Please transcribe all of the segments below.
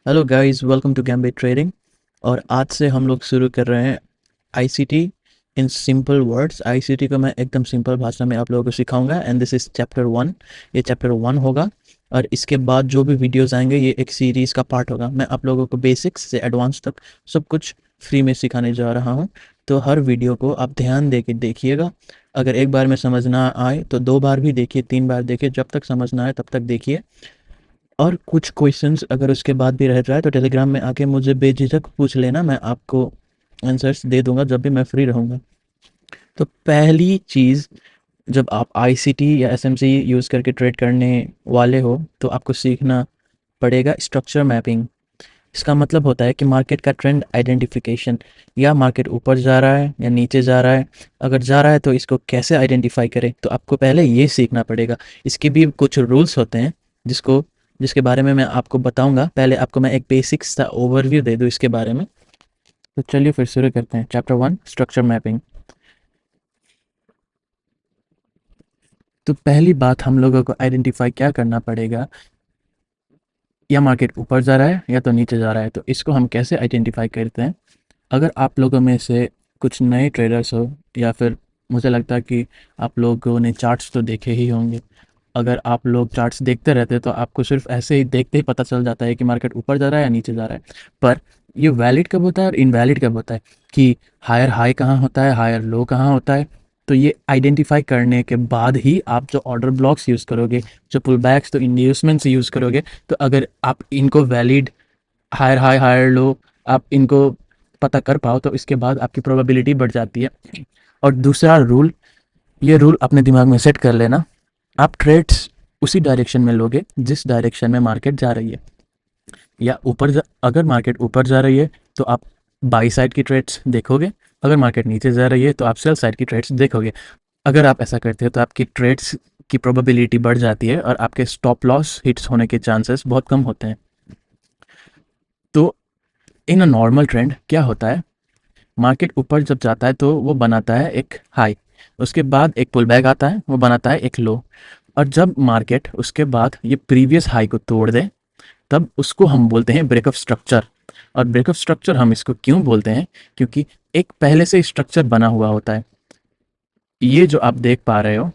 Hello guys, welcome to Gambit trading. और आज से हम लोग शुरू कर रहे हैं ICT in simple words. ICT को मैं एकदम सिंपल भाषा में आप लोगों को सिखाऊंगा एंड दिस इज़ चैप्टर 1। ये चैप्टर 1 होगा और इसके बाद जो भी वीडियोस आएंगे ये एक सीरीज़ का पार्ट होगा। मैं आप लोगों को बेसिक्स से एडवांस तक सब कुछ फ्री में सिखाने जा रहा हूँ। तो हर वीडियो को आप ध्यान दे के देखिएगा। अगर एक बार में समझ ना आए तो 2 बार भी देखिए, 3 बार देखिए, जब तक समझ ना आए तब तक देखिए। और कुछ क्वेश्चंस अगर उसके बाद भी रह जाए तो टेलीग्राम में आके मुझे बेझिझक पूछ लेना, मैं आपको आंसर्स दे दूंगा जब भी मैं फ्री रहूँगा। तो पहली चीज़, जब आप आईसीटी या एसएमसी यूज़ करके ट्रेड करने वाले हो तो आपको सीखना पड़ेगा स्ट्रक्चर मैपिंग। इसका मतलब होता है कि मार्केट का ट्रेंड आइडेंटिफिकेशन, या मार्केट ऊपर जा रहा है या नीचे जा रहा है। अगर जा रहा है तो इसको कैसे आइडेंटिफाई करें, तो आपको पहले ये सीखना पड़ेगा। इसके भी कुछ रूल्स होते हैं जिसके बारे में मैं आपको बताऊंगा। पहले आपको मैं एक बेसिक सा ओवरव्यू दे दूँ इसके बारे में। तो चलिए फिर शुरू करते हैं। Chapter 1, structure mapping. तो पहली बात हम लोगों को आइडेंटिफाई क्या करना पड़ेगा, या मार्केट ऊपर जा रहा है या तो नीचे जा रहा है। तो इसको हम कैसे आइडेंटिफाई करते हैं। अगर आप लोगों में से कुछ नए ट्रेडर्स हो, या फिर मुझे लगता है कि आप लोगों ने चार्ट्स तो देखे ही होंगे। अगर आप लोग चार्ट्स देखते रहते हैं तो आपको सिर्फ ऐसे ही देखते ही पता चल जाता है कि मार्केट ऊपर जा रहा है या नीचे जा रहा है। पर ये वैलिड कब होता है और इनवैलिड कब होता है, कि हायर हाई कहाँ होता है, हायर लो कहाँ होता है। तो ये आइडेंटिफाई करने के बाद ही आप जो ऑर्डर ब्लॉक्स यूज़ करोगे, जो पुल बैक्स तो इंड्यूसमेंट्स यूज़ करोगे, तो अगर आप इनको valid higher high higher low आप इनको पता कर पाओ तो इसके बाद आपकी प्रोबेबिलिटी बढ़ जाती है। और दूसरा रूल, ये रूल अपने दिमाग में सेट कर लेना, आप ट्रेड्स उसी डायरेक्शन में लोगे जिस डायरेक्शन में मार्केट जा रही है। या अगर मार्केट ऊपर जा रही है तो आप बाई साइड की ट्रेड्स देखोगे, अगर मार्केट नीचे जा रही है तो आप सेल साइड की ट्रेड्स देखोगे। अगर आप ऐसा करते हो तो आपकी ट्रेड्स की प्रोबेबिलिटी बढ़ जाती है और आपके स्टॉप लॉस हिट्स होने के चांसेस बहुत कम होते हैं। तो इन अ नॉर्मल ट्रेंड क्या होता है, मार्केट ऊपर जब जाता है तो वो बनाता है एक हाई, उसके बाद एक पुल बैक आता है, वो बनाता है एक लो। और जब मार्केट उसके बाद ये प्रीवियस हाई को तोड़ दे तब उसको हम बोलते हैं ब्रेकअप स्ट्रक्चर। और ब्रेकअप स्ट्रक्चर हम इसको क्यों बोलते हैं, क्योंकि एक पहले से स्ट्रक्चर बना हुआ होता है। ये जो आप देख पा रहे हो,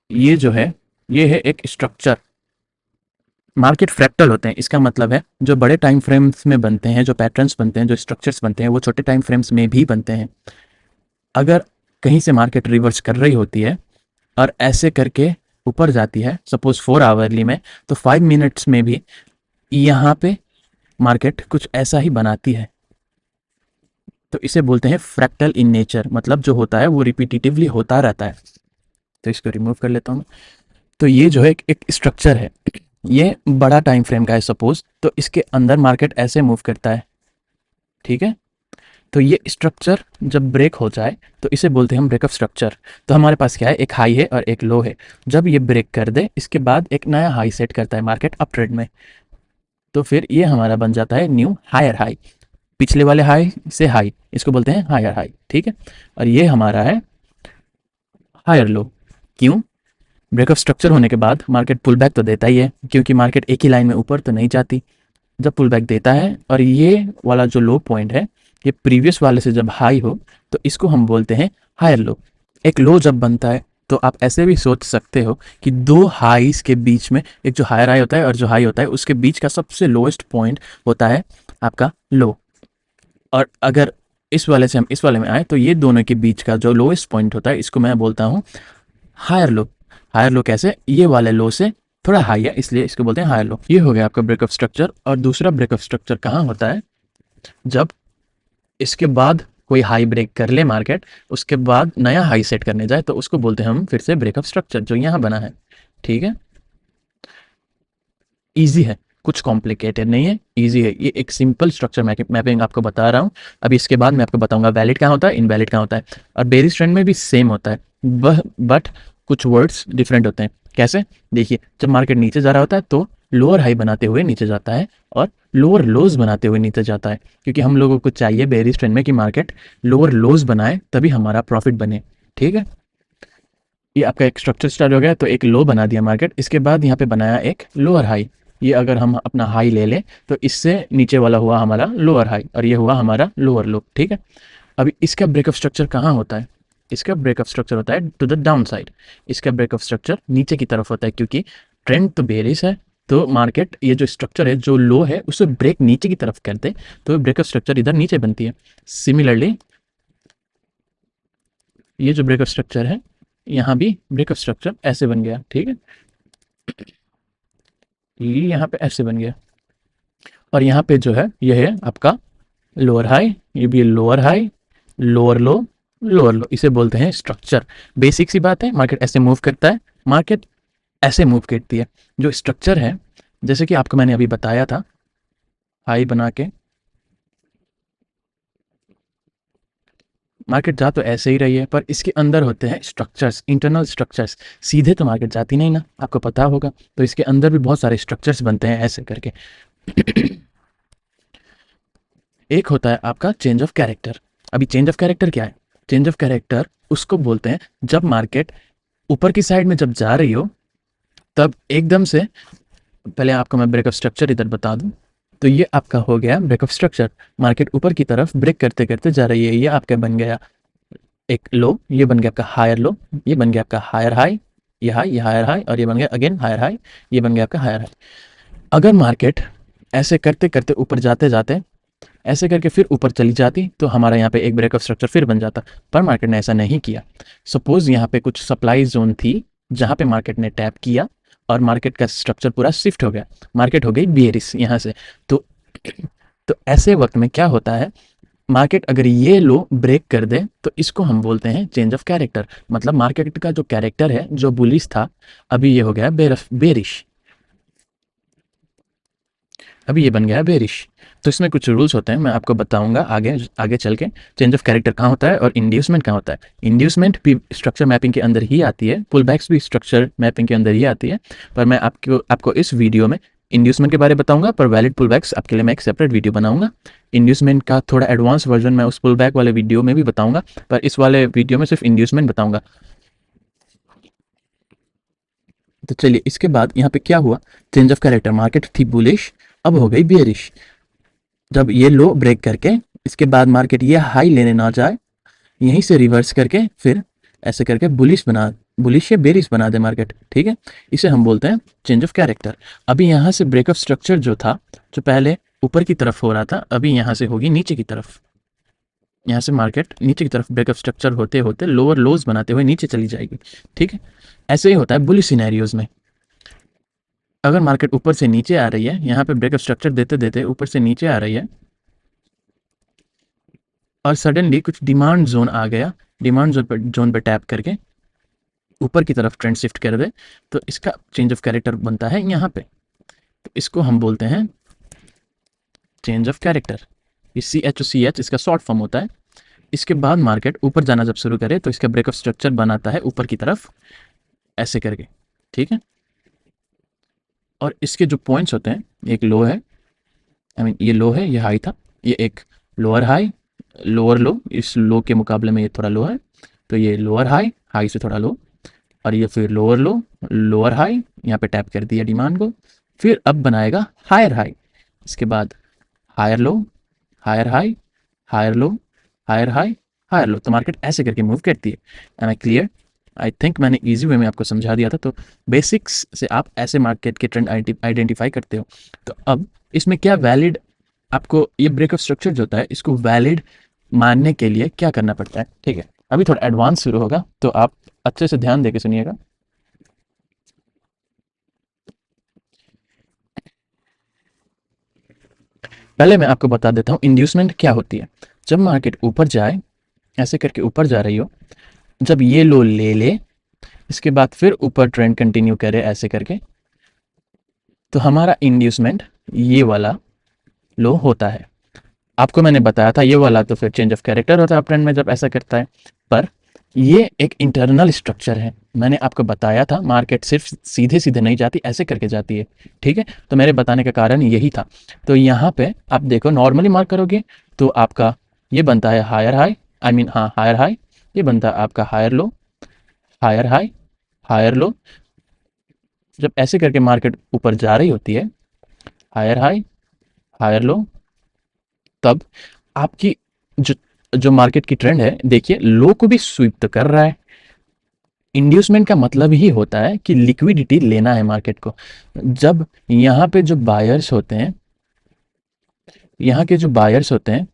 ये जो है, ये है एक स्ट्रक्चर। मार्केट फ्रैक्टल होते हैं, इसका मतलब है जो बड़े टाइम फ्रेम्स में बनते हैं, जो पैटर्न्स बनते हैं, जो स्ट्रक्चर्स बनते हैं, वो छोटे टाइम फ्रेम्स में भी बनते हैं। अगर कहीं से मार्केट रिवर्स कर रही होती है और ऐसे करके ऊपर जाती है, सपोज 4 आवरली में, तो 5 मिनट्स में भी यहाँ पे मार्केट कुछ ऐसा ही बनाती है। तो इसे बोलते हैं फ्रैक्टल इन नेचर, मतलब जो होता है वो रिपीटिटिवली होता रहता है। तो इसको रिमूव कर लेता हूँ। तो ये जो है एक स्ट्रक्चर है, ये बड़ा टाइम फ्रेम का है सपोज, तो इसके अंदर मार्केट ऐसे मूव करता है, ठीक है। तो ये स्ट्रक्चर जब ब्रेक हो जाए तो इसे बोलते हैं हम ब्रेकअप स्ट्रक्चर। तो हमारे पास क्या है, एक हाई है और एक लो है। जब ये ब्रेक कर दे इसके बाद एक नया हाई सेट करता है मार्केट अप ट्रेंड में, तो फिर ये हमारा बन जाता है न्यू हायर हाई। पिछले वाले हाई से हाई, इसको बोलते हैं हायर हाई, ठीक है। और ये हमारा है हायर लो। क्यों, ब्रेकअप स्ट्रक्चर होने के बाद मार्केट पुल बैक तो देता ही है, क्योंकि मार्केट एक ही लाइन में ऊपर तो नहीं जाती। जब पुल बैक देता है और ये वाला जो लो पॉइंट है ये प्रीवियस वाले से जब हाई हो तो इसको हम बोलते हैं हायर लो। एक लो जब बनता है तो आप ऐसे भी सोच सकते हो कि दो हाईज के बीच में एक जो हायर हाई होता है और जो हाई होता है उसके बीच का सबसे लोएस्ट पॉइंट होता है आपका लो। और अगर इस वाले से हम इस वाले में आए तो ये दोनों के बीच का जो लोएस्ट पॉइंट होता है इसको मैं बोलता हूँ हायर लो। हायर लो कैसे, ये वाले लो से थोड़ा हाई है इसलिए इसको बोलते हैं हायर लो। ये हो गया आपका ब्रेकअप स्ट्रक्चर। और दूसरा ब्रेकअप स्ट्रक्चर कहाँ होता है, जब इसके बाद कोई हाई ब्रेक कर ले मार्केट, उसके बाद नया हाई सेट करने जाए, तो उसको बोलते हैं हम फिर से ब्रेकअप स्ट्रक्चर, जो यहाँ बना है, ठीक है। ईजी है, कुछ कॉम्प्लिकेटेड नहीं है, ईजी है। ये एक सिंपल स्ट्रक्चर मैपिंग आपको बता रहा हूँ। अभी इसके बाद मैं आपको बताऊंगा वैलिड कहाँ होता है, इनवैलिड कहाँ होता है। और बेरिस ट्रेंड में भी सेम होता है, बट कुछ वर्ड्स डिफरेंट होते हैं। कैसे, देखिए, जब मार्केट नीचे जा रहा होता है तो लोअर हाई बनाते हुए नीचे जाता है और लोअर लोज बनाते हुए नीचे जाता है, क्योंकि हम लोगों को चाहिए बेरिस ट्रेंड में कि मार्केट लोअर लोज बनाए तभी हमारा प्रॉफिट बने, ठीक है। ये आपका एक स्ट्रक्चर स्टार्ट हो गया, तो एक लो बना दिया मार्केट, इसके बाद यहाँ पे बनाया एक लोअर हाई। ये अगर हम अपना हाई ले लें तो इससे नीचे वाला हुआ हमारा लोअर हाई और ये हुआ हमारा लोअर लो, ठीक है। अभी इसका ब्रेकअप स्ट्रक्चर कहाँ होता है? इसका ब्रेकअप स्ट्रक्चर होता है टू द डाउन साइड। इसका ब्रेकअप स्ट्रक्चर नीचे की तरफ होता है, क्योंकि ट्रेंड तो बेरिश है, तो मार्केट ये जो स्ट्रक्चर है, जो लो है, उसे ब्रेक नीचे की तरफ कर दे तो ब्रेकअप स्ट्रक्चर इधर नीचे बनती है। सिमिलरली ये जो ब्रेकअप स्ट्रक्चर है, यहाँ भी ब्रेकअप स्ट्रक्चर ऐसे बन गया, ठीक है। ये यहाँ पे ऐसे बन गया और यहाँ पे जो है ये है आपका लोअर हाई, ये भी लोअर हाई, लोअर लो, लोअर लो, इसे बोलते हैं स्ट्रक्चर। बेसिक सी बात है, मार्केट ऐसे मूव करता है, मार्केट ऐसे मूव करती है। जो स्ट्रक्चर है, जैसे कि आपको मैंने अभी बताया था, हाई बना के मार्केट जा तो ऐसे ही रही है, पर इसके अंदर होते हैं स्ट्रक्चर्स, इंटरनल स्ट्रक्चर्स। सीधे तो मार्केट जाती नहीं ना, आपको पता होगा, तो इसके अंदर भी बहुत सारे स्ट्रक्चर्स बनते हैं ऐसे करके। एक होता है आपका चेंज ऑफ कैरेक्टर। अभी चेंज ऑफ कैरेक्टर क्या है? चेंज ऑफ कैरेक्टर उसको बोलते हैं जब मार्केट ऊपर की साइड में जब जा रही हो, तब एकदम से, पहले आपको मैं ब्रेकअप स्ट्रक्चर इधर बता दूं, तो ये आपका हो गया ब्रेकअप स्ट्रक्चर। मार्केट ऊपर की तरफ ब्रेक करते करते जा रही है, ये आपका बन गया एक लो, ये बन गया आपका हायर लो, ये बन गया आपका हायर हाई, ये हाई, ये हायर हाई, और ये बन गया अगेन हायर हाई, ये बन गया आपका हायर हाई। अगर मार्केट ऐसे करते करते ऊपर जाते जाते ऐसे करके फिर ऊपर चली जाती तो हमारा यहाँ पे एक ब्रेकअप स्ट्रक्चर फिर बन जाता, पर मार्केट ने ऐसा नहीं किया। सपोज यहाँ पे कुछ सप्लाई जोन थी जहाँ पे मार्केट ने टैप किया और मार्केट का स्ट्रक्चर पूरा शिफ्ट हो गया, मार्केट हो गई बेयरिश यहाँ से। तो ऐसे वक्त में क्या होता है, मार्केट अगर ये लो ब्रेक कर दे तो इसको हम बोलते हैं चेंज ऑफ कैरेक्टर। मतलब मार्केट का जो कैरेक्टर है, जो बुलिश था, अभी ये हो गया बेरिश, अभी ये बन गया बेरिश। तो इसमें कुछ रूल्स होते हैं, मैं आपको बताऊंगा आगे आगे चल के। चेंज ऑफ कैरेक्टर कहाँ होता है और इंड्यूसमेंट कहाँ होता है। इंड्यूसमेंट भी स्ट्रक्चर मैपिंग के अंदर ही आती है, पुल बैक्स भी स्ट्रक्चर मैपिंग के अंदर ही आती है, पर मैं आपको इस वीडियो में इंड्यूसमेंट के बारे में बताऊंगा, पर वैलिड पुल बैक्स आपके लिए मैं एक सेपरेट वीडियो बनाऊंगा। इंड्यूसमेंट का थोड़ा एडवांस वर्जन मैं उस पुल बैक वाले वीडियो में भी बताऊंगा, पर इस वाले वीडियो में सिर्फ इंड्यूसमेंट बताऊंगा। तो चलिए, इसके बाद यहाँ पे क्या हुआ, चेंज ऑफ कैरेक्टर, मार्केट थी बुलिश, अब हो गई बेरिश। जब ये लो ब्रेक करके इसके बाद मार्केट ये हाई लेने ना जाए, यहीं से रिवर्स करके फिर ऐसे करके बुलिश या बेरिश बना दे मार्केट, ठीक है। इसे हम बोलते हैं चेंज ऑफ कैरेक्टर। अभी यहाँ से ब्रेकअप स्ट्रक्चर जो था, जो पहले ऊपर की तरफ हो रहा था, अभी यहाँ से होगी नीचे की तरफ। यहाँ से मार्केट नीचे की तरफ ब्रेकअप स्ट्रक्चर होते होते लोअर लोज बनाते हुए नीचे चली जाएगी, ठीक है। ऐसे ही होता है बुलिश सिनेरियोज में। अगर मार्केट ऊपर से नीचे आ रही है, यहाँ पे ब्रेकअप स्ट्रक्चर देते देते ऊपर से नीचे आ रही है और सडनली कुछ डिमांड जोन आ गया, डिमांड जोन पे टैप करके ऊपर की तरफ ट्रेंड शिफ्ट कर दे, तो इसका चेंज ऑफ कैरेक्टर बनता है यहाँ पे। तो इसको हम बोलते हैं चेंज ऑफ कैरेक्टर। ये CH इसका शॉर्ट फॉर्म होता है। इसके बाद मार्केट ऊपर जाना जब शुरू करे तो इसका ब्रेकअप स्ट्रक्चर बनाता है ऊपर की तरफ ऐसे करके, ठीक है। और इसके जो पॉइंट्स होते हैं, एक लो है, ये लो है, ये हाई था, ये एक लोअर हाई, लोअर लो, इस लो के मुकाबले में ये थोड़ा लो है, तो ये लोअर हाई, हाई से थोड़ा लो, और ये फिर लोअर लो, लोअर हाई, यहाँ पे टैप कर दिया डिमांड को, फिर अब बनाएगा हायर हाई, इसके बाद higher low, higher high, higher low, higher high, higher low. तो मार्केट ऐसे करके मूव करती है। Am I clear? I think मैंने इजी वे में आपको समझा दिया था। तो बेसिक्स से आप ऐसे मार्केट के ट्रेंड आइडेंटिफाई करते हो। तो अब इसमें क्या वैलिड, आपको ये ब्रेकअप स्ट्रक्चर जो होता है, इसको वैलिड मानने के लिए क्या करना पड़ता है, ठीक है। अभी थोड़ा एडवांस शुरू होगा, तो आप अच्छे से ध्यान देके सुनिएगा। पहले मैं आपको बता देता हूँ इंड्यूसमेंट क्या होती है। जब मार्केट ऊपर जाए, ऐसे करके ऊपर जा रही हो, जब ये लो ले ले, इसके बाद फिर ऊपर ट्रेंड कंटिन्यू करे ऐसे करके, तो हमारा इंड्यूसमेंट ये वाला लो होता है। आपको मैंने बताया था ये वाला तो फिर चेंज ऑफ कैरेक्टर होता है ट्रेंड में जब ऐसा करता है, पर ये एक इंटरनल स्ट्रक्चर है। मैंने आपको बताया था मार्केट सिर्फ सीधे सीधे नहीं जाती, ऐसे करके जाती है, ठीक है। तो मेरे बताने का कारण यही था। तो यहाँ पे आप देखो, नॉर्मली मार्क करोगे तो आपका ये बनता है हायर हाई, आई मीन हाँ हायर हाई, ये बनता है आपका higher low, higher high, higher low. जब ऐसे करके मार्केट ऊपर जा रही होती है, हायर हाई, हायर लो, तब आपकी जो जो मार्केट की ट्रेंड है, देखिए लो को भी स्वीप तो कर रहा है। इंड्यूसमेंट का मतलब ही होता है कि लिक्विडिटी लेना है मार्केट को। जब यहाँ पे जो बायर्स होते हैं, यहाँ के जो बायर्स होते हैं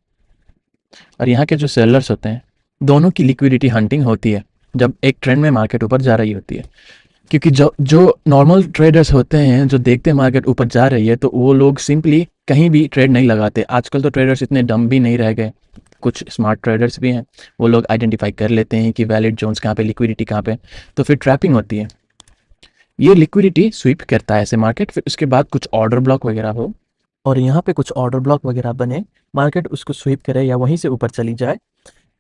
और यहाँ के जो सेलर्स होते हैं, दोनों की लिक्विडिटी हंटिंग होती है जब एक ट्रेंड में मार्केट ऊपर जा रही होती है। क्योंकि जो जो नॉर्मल ट्रेडर्स होते हैं, जो देखते हैं मार्केट ऊपर जा रही है, तो वो लोग सिंपली कहीं भी ट्रेड नहीं लगाते। आजकल तो ट्रेडर्स इतने डम भी नहीं रह गए, कुछ स्मार्ट ट्रेडर्स भी हैं। वो लोग आइडेंटिफाई कर लेते हैं कि वैलिड जोन्स कहाँ पे, लिक्विडिटी कहाँ पे, तो फिर ट्रैपिंग होती है। ये लिक्विडिटी स्वीप करता है ऐसे मार्केट, फिर उसके बाद कुछ ऑर्डर ब्लॉक वगैरह हो और यहाँ पे कुछ ऑर्डर ब्लॉक वगैरह बने, मार्केट उसको स्वीप करे या वहीं से ऊपर चली जाए,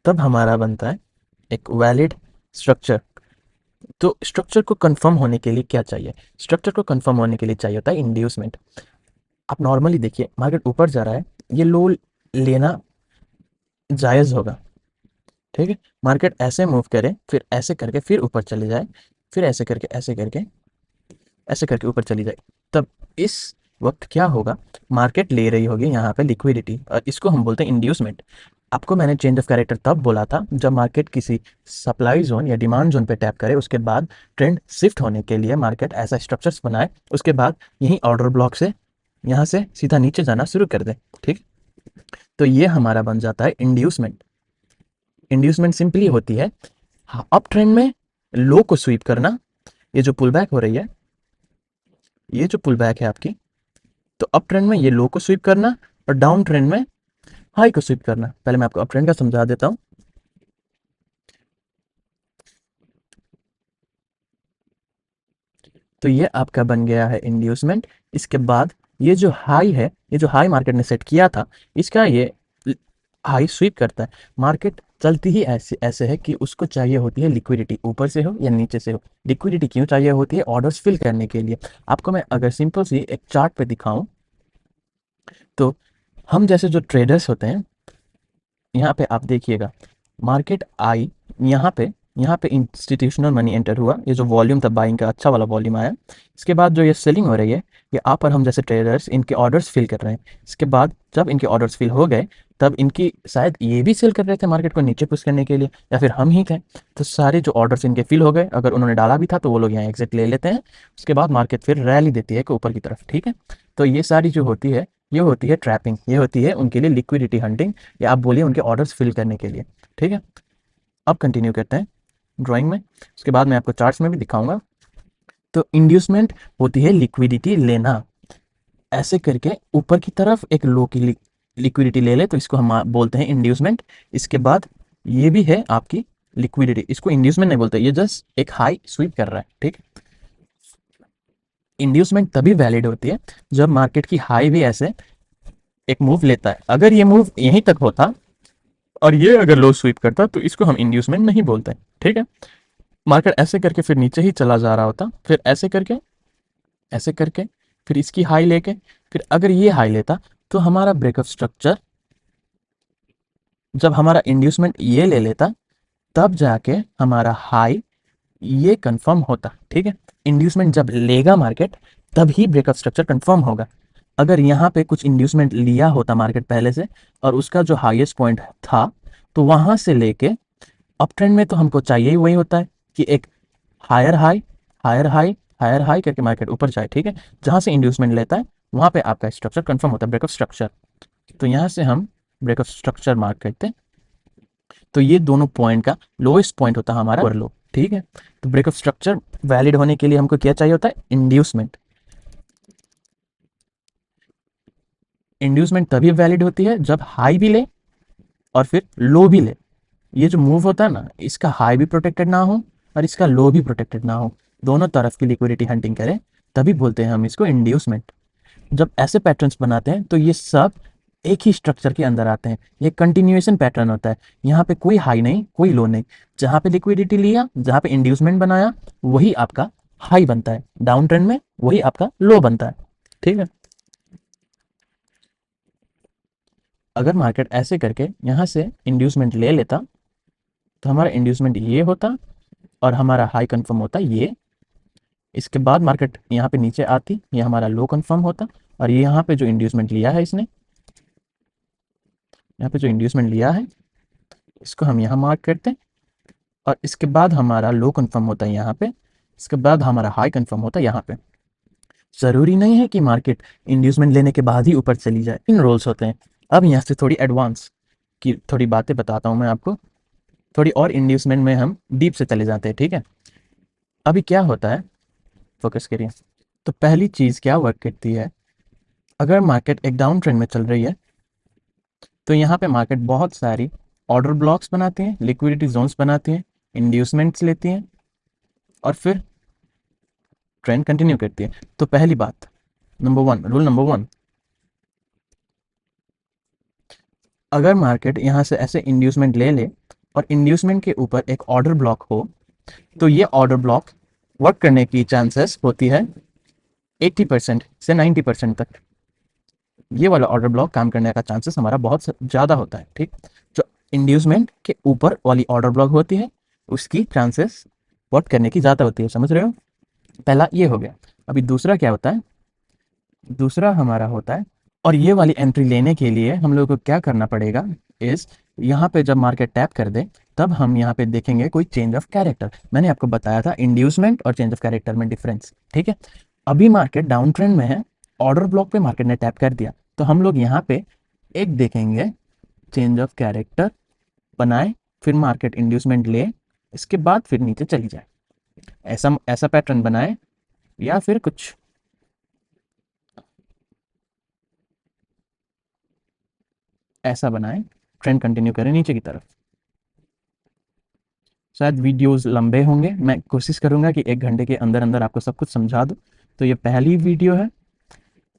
तब हमारा बनता है एक वैलिड स्ट्रक्चर। तो स्ट्रक्चर को कंफर्म होने के लिए क्या चाहिए? स्ट्रक्चर को कंफर्म होने के लिए चाहिए होता है इंड्यूसमेंट। आप नॉर्मली देखिए, मार्केट ऊपर जा रहा है, ये लो लेना जायज़ होगा, ठीक है। मार्केट ऐसे मूव करे, फिर ऐसे करके फिर ऊपर चले जाए, फिर ऐसे करके ऐसे करके ऐसे करके ऊपर चली जाए, तब इस वक्त क्या होगा? मार्केट ले रही होगी यहाँ पे लिक्विडिटी, और इसको हम बोलते हैं इंड्यूसमेंट। आपको मैंने चेंज ऑफ कैरेक्टर तब बोला था जब मार्केट किसी सप्लाई जोन या डिमांड जोन पे टैप करे, उसके बाद ट्रेंड शिफ्ट होने के लिए मार्केट ऐसा स्ट्रक्चर्स बनाए, उसके बाद यही ऑर्डर ब्लॉक से यहाँ से सीधा नीचे जाना शुरू कर दे, ठीक। तो ये हमारा बन जाता है इंड्यूसमेंट। इंड्यूसमेंट सिंपली होती है अप ट्रेंड में लो को स्वीप करना। ये जो पुल बैक हो रही है, ये जो पुल बैक है आपकी, तो अप ट्रेंड में ये लो को स्वीप करना और डाउन ट्रेंड में हाई को स्वीप करना। पहले मैं आपको अप ट्रेंड का समझा देता हूँ। तो ये आपका बन गया है इंड्यूसमेंट। इसके बाद ये जो हाई है, ये जो हाई मार्केट ने सेट किया था, इसका ये हाई स्वीप करता है। मार्केट चलती ही ऐसे ऐसे है कि उसको चाहिए होती है लिक्विडिटी, ऊपर से हो या नीचे से हो। लिक्विडिटी क्यों चाहिए होती है? ऑर्डर्स फिल करने के लिए। आपको मैं अगर सिंपल सी एक चार्ट पे दिखाऊं, तो हम जैसे जो ट्रेडर्स होते हैं, यहाँ पे आप देखिएगा, मार्केट आई, यहाँ पे यहाँ पे इंस्टीट्यूशनल मनी एंटर हुआ, ये जो वॉल्यूम था बाइंग का, अच्छा वाला वॉल्यूम आया। इसके बाद जो ये सेलिंग हो रही है, ये आप और हम जैसे ट्रेडर्स इनके ऑर्डर्स फिल कर रहे हैं। इसके बाद जब इनके ऑर्डर्स फिल हो गए, तब इनकी शायद ये भी सेल कर रहे थे मार्केट को नीचे पुश करने के लिए, या फिर हम ही थे। तो सारे जो ऑर्डर्स इनके फिल हो गए, अगर उन्होंने डाला भी था तो वो लोग यहाँ एग्जिट ले लेते हैं। उसके बाद मार्केट फिर रैली देती है कि ऊपर की तरफ, ठीक है। तो ये सारी जो होती है, ये होती है ट्रैपिंग, ये होती है उनके लिए लिक्विडिटी हंटिंग, या आप बोलिए उनके ऑर्डर्स फिल करने के लिए, ठीक है। अब कंटिन्यू करते हैं ड्राइंग में, उसके बाद मैं आपको चार्ट्स में भी दिखाऊंगा। तो इंड्यूसमेंट होती है लिक्विडिटी लेना, ऐसे करके ऊपर की तरफ एक लो की लिक्विडिटी ले ले, तो इसको हम बोलते हैं इंड्यूसमेंट। इसके बाद ये भी है आपकी लिक्विडिटी, इसको इंड्यूसमेंट नहीं बोलते, ये जस्ट एक हाई स्वीप कर रहा है, ठीक। इंड्यूसमेंट तभी वैलिड होती है जब मार्केट की हाई भी ऐसे एक मूव लेता है। अगर ये मूव यहीं तक होता और ये अगर लो स्वीप करता, तो इसको हम इंड्यूसमेंट नहीं बोलते, ठीक है। मार्केट ऐसे करके फिर नीचे ही चला जा रहा होता, फिर ऐसे करके फिर इसकी हाई लेके, फिर अगर ये हाई लेता, तो हमारा ब्रेकअप स्ट्रक्चर, जब हमारा इंड्यूसमेंट ये ले लेता, तब जाके हमारा हाई ये कंफर्म होता, ठीक है। इंड्यूसमेंट जब लेगा मार्केट, तब ही ब्रेकअप स्ट्रक्चर कंफर्म होगा। अगर यहाँ पे कुछ इंड्यूसमेंट लिया होता मार्केट पहले से, और उसका जो हाईएस्ट पॉइंट था, तो वहां से लेके अप ट्रेंड में तो हमको चाहिए ही वही होता है कि एक higher high, higher high, higher high करके मार्केट ऊपर जाए, ठीक है। जहां से इंड्यूसमेंट लेता है, वहां पे आपका स्ट्रक्चर कंफर्म होता है, ब्रेकअप स्ट्रक्चर। तो यहाँ से हम ब्रेकअप स्ट्रक्चर मार्क करते हैं। तो ये दोनों पॉइंट का लोएस्ट पॉइंट होता है हमारा अपर लो, ठीक है। तो ब्रेकअप स्ट्रक्चर वैलिड होने के लिए हमको क्या चाहिए होता है? इंड्यूसमेंट। इंड्यूसमेंट तभी वैलिड होती है जब हाई भी ले और फिर लो भी ले। ये जो मूव होता है ना, इसका हाई भी प्रोटेक्टेड ना हो और इसका लो भी प्रोटेक्टेड ना हो, दोनों तरफ की लिक्विडिटी हंटिंग करें, तभी बोलते हैं हम इसको इंड्यूसमेंट। जब ऐसे पैटर्न्स बनाते हैं, तो ये सब एक ही स्ट्रक्चर के अंदर आते हैं। ये कंटिन्यूएशन पैटर्न होता है, यहाँ पे कोई हाई नहीं, कोई लो नहीं। जहाँ पे लिक्विडिटी लिया, जहाँ पे इंड्यूसमेंट बनाया, वही आपका हाई बनता है। डाउन ट्रेंड में वही आपका लो बनता है, ठीक है। अगर मार्केट ऐसे करके यहाँ से इंड्यूसमेंट ले लेता, तो हमारा इंड्यूसमेंट ये होता और हमारा हाई कंफर्म होता ये। इसके बाद मार्केट यहाँ पे नीचे आती, ये हमारा लो कंफर्म होता, और ये यहाँ पे जो इंड्यूसमेंट लिया है इसने, यहाँ पे जो इंड्यूसमेंट लिया है इसको हम यहाँ मार्क करते हैं, और इसके बाद हमारा लो कन्फर्म होता है यहाँ पे, इसके बाद हमारा हाई कन्फर्म होता है यहाँ पे। ज़रूरी नहीं है कि मार्केट इंड्यूसमेंट लेने के बाद ही ऊपर चली जाए, इन रोल्स होते हैं। अब यहाँ से थोड़ी एडवांस की थोड़ी बातें बताता हूँ मैं आपको, थोड़ी और इंड्यूसमेंट में हम डीप से चले जाते हैं, ठीक है। अभी क्या होता है, फोकस करिए। तो पहली चीज़ क्या वर्क करती है, अगर मार्केट एक डाउन ट्रेंड में चल रही है तो यहाँ पे मार्केट बहुत सारी ऑर्डर ब्लॉक्स बनाती हैं, लिक्विडिटी जोन्स बनाती हैं, इंड्यूसमेंट्स लेती हैं और फिर ट्रेंड कंटिन्यू करती है। तो पहली बात, रूल नंबर वन, अगर मार्केट यहाँ से ऐसे इंड्यूसमेंट ले ले और इंड्यूसमेंट के ऊपर एक ऑर्डर ब्लॉक हो, तो ये ऑर्डर ब्लॉक वर्क करने की चांसेस होती है 80% से 90% तक। ये वाला ऑर्डर ब्लॉक काम करने का चांसेस हमारा बहुत ज़्यादा होता है, ठीक। जो इंड्यूसमेंट के ऊपर वाली ऑर्डर ब्लॉक होती है उसकी चांसेस वर्क करने की ज़्यादा होती है, समझ रहे हो। पहला ये हो गया। अभी दूसरा क्या होता है, दूसरा हमारा होता है, और ये वाली एंट्री लेने के लिए हम लोग को क्या करना पड़ेगा इस, यहाँ पे जब मार्केट टैप कर दे तब हम यहाँ पे देखेंगे कोई चेंज ऑफ कैरेक्टर। मैंने आपको बताया था इंड्यूसमेंट और चेंज ऑफ कैरेक्टर में डिफरेंस, ठीक है। अभी मार्केट डाउन ट्रेंड में है, ऑर्डर ब्लॉक पे मार्केट ने टैप कर दिया, तो हम लोग यहाँ पे एक देखेंगे चेंज ऑफ कैरेक्टर बनाए, फिर मार्केट इंड्यूसमेंट ले, इसके बाद फिर नीचे चली जाए, ऐसा ऐसा पैटर्न बनाए, या फिर कुछ ऐसा बनाए, ट्रेंड कंटिन्यू करें नीचे की तरफ। शायद वीडियोस लंबे होंगे, मैं कोशिश करूंगा कि 1 घंटे के अंदर अंदर आपको सब कुछ समझा दूँ। तो ये पहली वीडियो है,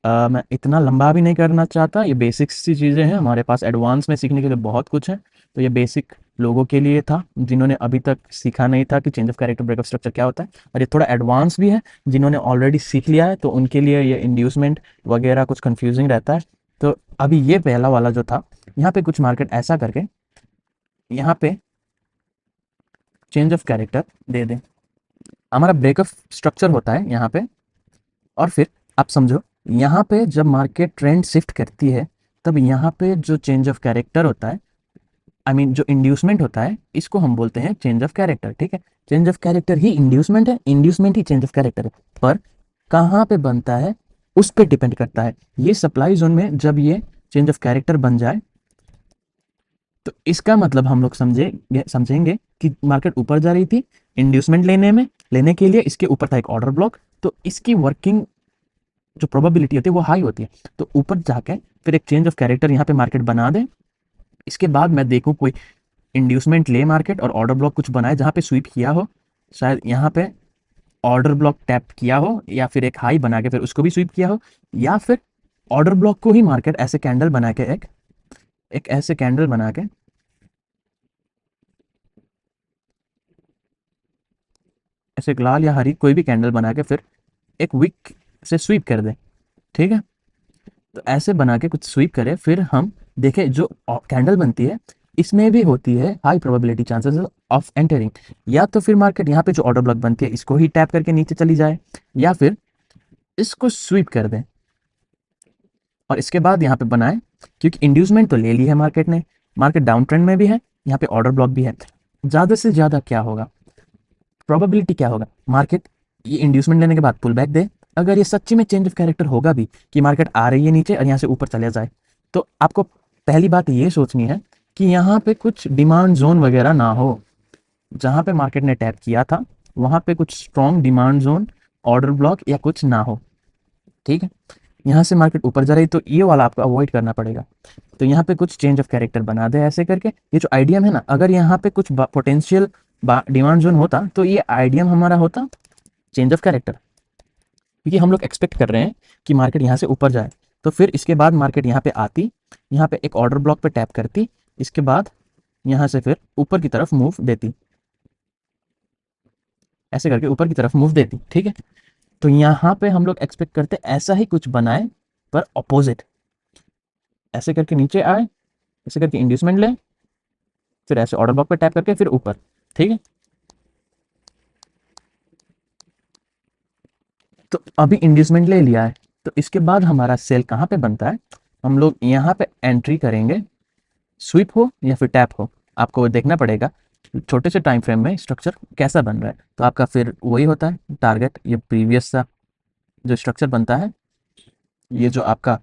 मैं इतना लंबा भी नहीं करना चाहता, ये बेसिक्स सी चीज़ें हैं, हमारे पास एडवांस में सीखने के लिए बहुत कुछ है। तो ये बेसिक लोगों के लिए था जिन्होंने अभी तक सीखा नहीं था कि change of character breakup structure क्या होता है, और ये थोड़ा एडवांस भी है जिन्होंने ऑलरेडी सीख लिया है, तो उनके लिए ये इंड्यूसमेंट वगैरह कुछ कन्फ्यूजिंग रहता है। तो अभी ये पहला वाला जो था, यहाँ पे कुछ मार्केट ऐसा करके यहाँ पे चेंज ऑफ कैरेक्टर दे दें, हमारा ब्रेकअप स्ट्रक्चर होता है यहाँ पे। और फिर आप समझो, यहाँ पे जब मार्केट ट्रेंड शिफ्ट करती है तब यहाँ पे जो चेंज ऑफ कैरेक्टर होता है, आई मीन जो इंड्यूसमेंट होता है, इसको हम बोलते हैं चेंज ऑफ कैरेक्टर, ठीक है। चेंज ऑफ कैरेक्टर ही इंड्यूसमेंट है, इंड्यूसमेंट ही चेंज ऑफ कैरेक्टर है, पर कहाँ पे बनता है उस पर डिपेंड करता है। ये सप्लाई जोन में जब ये चेंज ऑफ कैरेक्टर बन जाए तो इसका मतलब हम लोग समझेंगे कि मार्केट ऊपर जा रही थी, इंड्यूसमेंट लेने के लिए इसके ऊपर था एक ऑर्डर ब्लॉक, तो इसकी वर्किंग जो प्रोबेबिलिटी होती है वो हाई होती है। तो ऊपर जाके फिर एक चेंज ऑफ कैरेक्टर यहाँ पे मार्केट बना दे, इसके बाद मैं देखूँ कोई इंड्यूसमेंट ले मार्केट और ऑर्डर ब्लॉक कुछ बनाए जहाँ पे स्वीप किया हो, शायद यहाँ पे ऑर्डर ब्लॉक टैप किया हो, या फिर एक हाई बना के फिर उसको भी स्वीप किया हो, या फिर ऑर्डर ब्लॉक को ही मार्केट ऐसे कैंडल बना के एक ऐसे कैंडल बना के ऐसे लाल या हरी कोई भी कैंडल बना के फिर एक विक से स्वीप कर दे, ठीक है। तो ऐसे बना के कुछ स्वीप करे, फिर हम देखें जो कैंडल बनती है इसमें भी होती है high probability chances of entering. या तो फिर मार्केट यहाँ पे जो ऑर्डर ब्लॉक बनती है इसको ही टैप करके नीचे चली जाए, या फिर इसको स्वीप कर दें और इसके बाद यहाँ पे बनाए, क्योंकि इंड्यूसमेंट तो ले ली है मार्केट ने, मार्केट डाउन ट्रेंड में भी है, यहाँ पे ऑर्डर ब्लॉक भी है। ज़्यादा से ज़्यादा क्या होगा, प्रोबेबिलिटी क्या होगा, मार्केट ये इंड्यूसमेंट लेने के बाद पुल बैक दे। अगर ये सच्ची में चेंज ऑफ कैरेक्टर होगा भी कि मार्केट आ रही है नीचे और यहाँ से ऊपर चले जाए, तो आपको पहली बात ये सोचनी है कि यहाँ पे कुछ डिमांड जोन वगैरह ना हो। जहाँ पे मार्केट ने टैप किया था वहाँ पे कुछ strong demand zone, order block या कुछ ना हो, ठीक है। यहाँ से मार्केट ऊपर जा रही तो ये वाला आपको अवॉइड करना पड़ेगा। तो यहाँ पे कुछ चेंज ऑफ कैरेक्टर बना दे ऐसे करके, ये जो आइडियम है ना, अगर यहाँ पे कुछ पोटेंशियल डिमांड जोन होता तो ये आइडियम हमारा होता चेंज ऑफ कैरेक्टर, क्योंकि हम लोग एक्सपेक्ट कर रहे हैं कि मार्केट यहाँ से ऊपर जाए। तो फिर इसके बाद मार्केट यहाँ पे आती, यहाँ पे एक ऑर्डर ब्लॉक पे टैप करती, इसके बाद यहाँ से फिर ऊपर की तरफ मूव देती, ऐसे करके ऊपर की तरफ मूव देती, ठीक है। तो यहाँ पे हम लोग एक्सपेक्ट करते ऐसा ही कुछ बनाए, पर अपोजिट, ऐसे करके नीचे आए, ऐसे करके इंड्यूसमेंट ले, फिर ऐसे ऑर्डर ब्लॉक पे टैप करके फिर ऊपर, ठीक है। तो अभी इंड्यूसमेंट ले लिया है, तो इसके बाद हमारा सेल कहाँ पे बनता है, हम लोग यहाँ पे एंट्री करेंगे, स्वीप हो या फिर टैप हो, आपको देखना पड़ेगा छोटे से टाइम फ्रेम में स्ट्रक्चर कैसा बन रहा है। तो आपका फिर वही होता है टारगेट, ये प्रीवियस सा जो स्ट्रक्चर बनता है, ये जो आपका